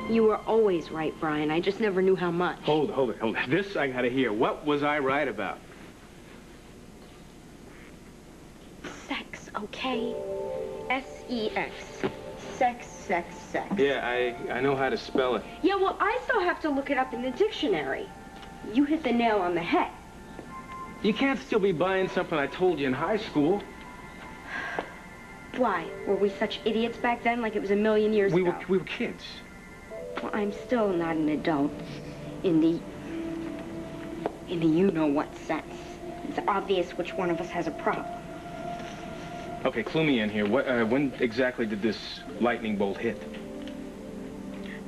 You were always right, Brian. I just never knew how much. Hold it. This I gotta hear. What was I right about? Sex, okay? S-E-X. Sex, sex, sex. Yeah, I know how to spell it. Yeah, well, I still have to look it up in the dictionary. You hit the nail on the head. You can't still be buying something I told you in high school. Why? Were we such idiots back then, like it was a million years ago? We were kids. Well, I'm still not an adult in the you-know-what sense. It's obvious which one of us has a problem. Okay, clue me in here. When exactly did this lightning bolt hit?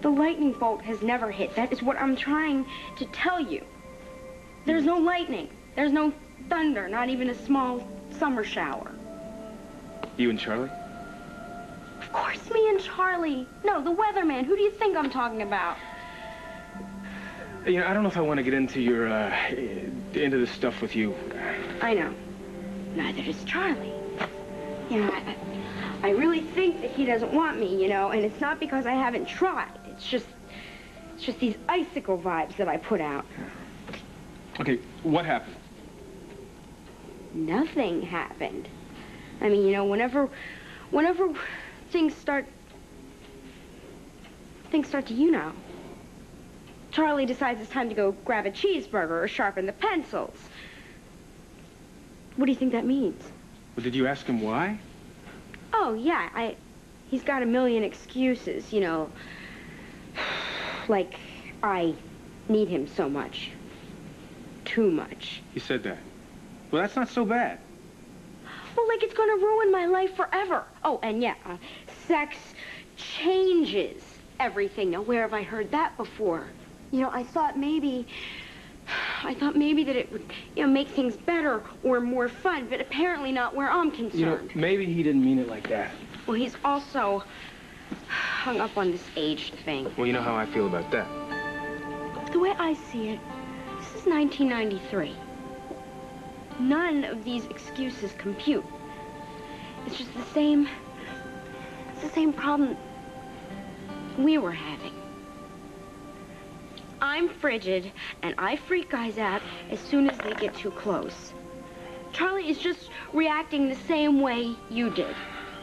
The lightning bolt has never hit. That is what I'm trying to tell you. There's no lightning. There's no thunder, not even a small summer shower. You and Charlie? Of course, me and Charlie. No, the weatherman. Who do you think I'm talking about? You know, I don't know if I want to get into your, into this stuff with you. I know. Neither does Charlie. You know, I really think that he doesn't want me, you know, and it's not because I haven't tried. It's just these icicle vibes that I put out. Okay, what happened? Nothing happened. I mean, you know, whenever things start to, you know. Charlie decides it's time to go grab a cheeseburger or sharpen the pencils. What do you think that means? Well, did you ask him why? Oh, yeah, he's got a million excuses, you know. Like, I need him so much. Too much. He said that. Well, that's not so bad. Well, like it's gonna ruin my life forever. Oh, and yeah, sex changes everything. Now, where have I heard that before? You know, I thought maybe that it would, you know, make things better or more fun, but apparently not where I'm concerned. You know, maybe he didn't mean it like that. Well, he's also hung up on this age thing. Well, you know how I feel about that. The way I see it, this is 1993. None of these excuses compute. It's just the same problem we were having. I'm frigid, and I freak guys out as soon as they get too close. Charlie is just reacting the same way you did.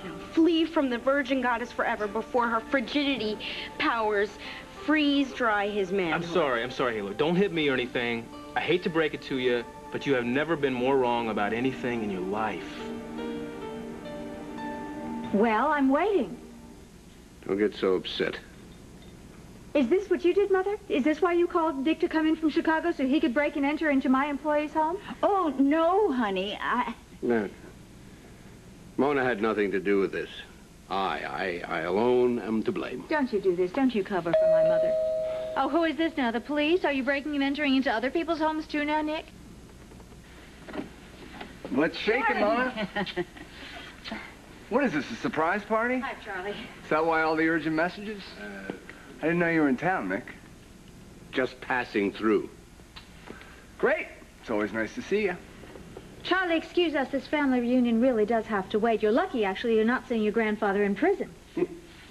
You know, flee from the virgin goddess forever before her frigidity powers freeze dry his manhood. I'm sorry, Halo. Don't hit me or anything. I hate to break it to you, but you have never been more wrong about anything in your life. Well, I'm waiting. Don't get so upset. Is this what you did, Mother? Is this why you called Dick to come in from Chicago so he could break and enter into my employee's home? Oh, no, honey. No. Mona had nothing to do with this. I alone am to blame. Don't you do this. Don't you cover for my mother. Oh, who is this now? The police? Are you breaking and entering into other people's homes too now, Nick? Let's shake it, Mona. What is this, a surprise party? Hi, Charlie. Is that why all the urgent messages? I didn't know you were in town, Mick. Just passing through. Great. It's always nice to see you. Charlie, excuse us. This family reunion really does have to wait. You're lucky, actually, you're not seeing your grandfather in prison.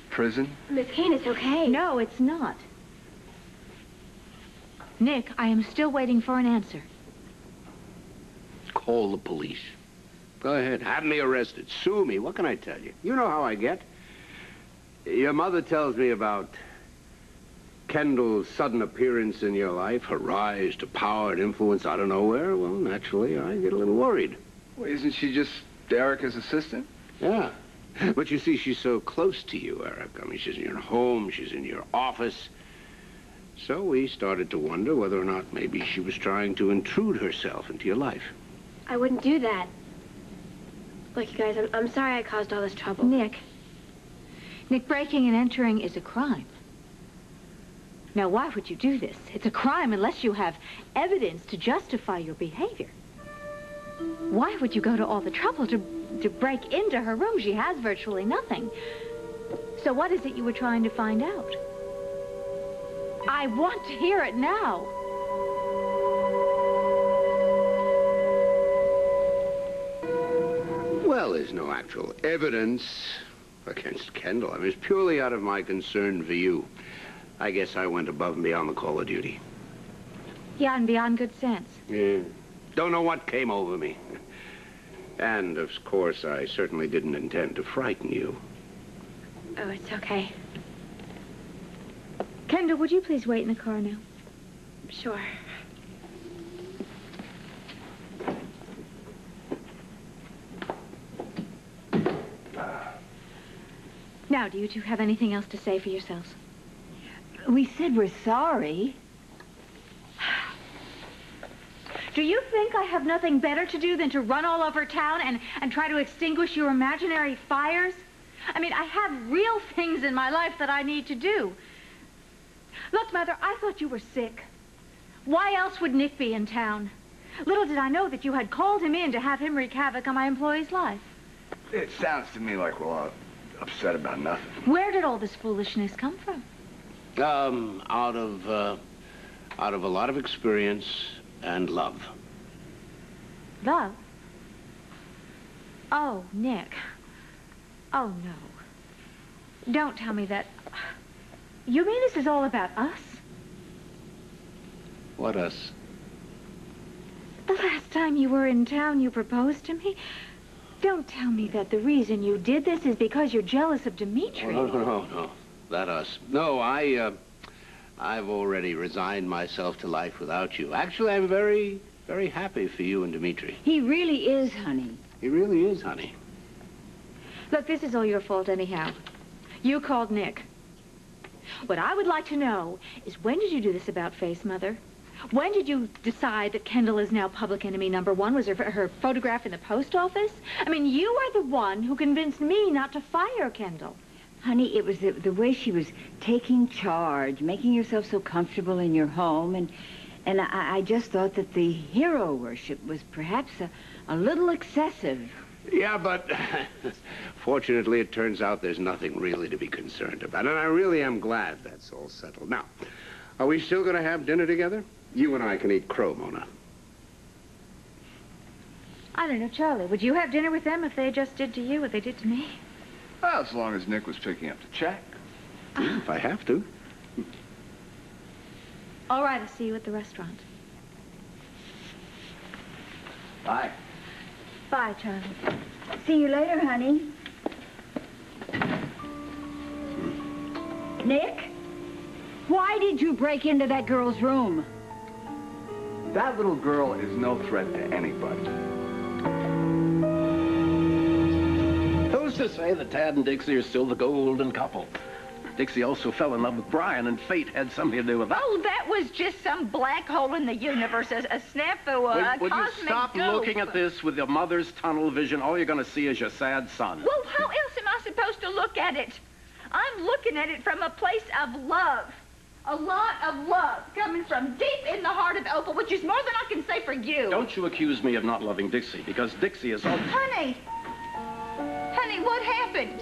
Prison? Miss Kane, it's okay. No, it's not. Nick, I am still waiting for an answer. Call the police. Go ahead. Have me arrested. Sue me. What can I tell you? You know how I get. Your mother tells me about Kendall's sudden appearance in your life, her rise to power and influence out of nowhere. Well, naturally, I get a little worried. Well, isn't she just Erica's assistant? Yeah. But you see, she's so close to you, Eric. I mean, she's in your home, she's in your office. So we started to wonder whether or not maybe she was trying to intrude herself into your life. I wouldn't do that. Look, you guys, I'm sorry I caused all this trouble. Nick, breaking and entering is a crime. Now, why would you do this? It's a crime unless you have evidence to justify your behavior. Why would you go to all the trouble to break into her room? She has virtually nothing. So what is it you were trying to find out? I want to hear it now. Well, there's no actual evidence against Kendall. I mean, it's purely out of my concern for you. I guess I went above and beyond the call of duty. Yeah, and beyond good sense. Yeah. Don't know what came over me. And, of course, I certainly didn't intend to frighten you. Oh, it's okay. Kendall, would you please wait in the car now? Sure. Now, do you two have anything else to say for yourselves? We said we're sorry. Do you think I have nothing better to do than to run all over town and try to extinguish your imaginary fires? I mean, I have real things in my life that I need to do. Look, Mother, I thought you were sick. Why else would Nick be in town? Little did I know that you had called him in to have him wreak havoc on my employee's life. It sounds to me like we're all upset about nothing. Where did all this foolishness come from? Out of a lot of experience and love. Love? Oh, Nick. Oh, no. Don't tell me that. You mean this is all about us? What us? The last time you were in town, you proposed to me. Don't tell me that the reason you did this is because you're jealous of Dimitri. Oh, no. That us. No, I've already resigned myself to life without you. Actually, I'm very, very happy for you and Dimitri. He really is, honey. He really is, honey. Look, this is all your fault anyhow. You called Nick. What I would like to know is when did you do this about-face, Mother? When did you decide that Kendall is now public enemy #1? Was her photograph in the post office? I mean, you are the one who convinced me not to fire Kendall. Honey, it was the way she was taking charge, making yourself so comfortable in your home, and I just thought that the hero worship was perhaps a little excessive. Yeah, but fortunately, it turns out there's nothing really to be concerned about, and I really am glad that's all settled. Now, are we still going to have dinner together? You and I can eat crow, Mona. I don't know, Charlie. Would you have dinner with them if they just did to you what they did to me? Well, as long as Nick was picking up the check. If I have to. All right, I'll see you at the restaurant. Bye. Bye, Charlie. See you later, honey. Nick, why did you break into that girl's room? That little girl is no threat to anybody. Who's to say that Tad and Dixie are still the golden couple? Dixie also fell in love with Brian, and fate had something to do with that. Oh, that was just some black hole in the universe, a snafu, a Would you cosmic stop goof. looking at this with your mother's tunnel vision? All you're going to see is your sad son. Well, how else am I supposed to look at it? I'm looking at it from a place of love. A lot of love coming from deep in the heart of Opal, which is more than I can say for you. Don't you accuse me of not loving Dixie, because Dixie is all... Honey, what happened?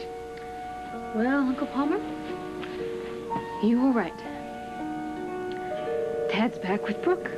Well, Uncle Palmer, you were right. Tad's back with Brooke.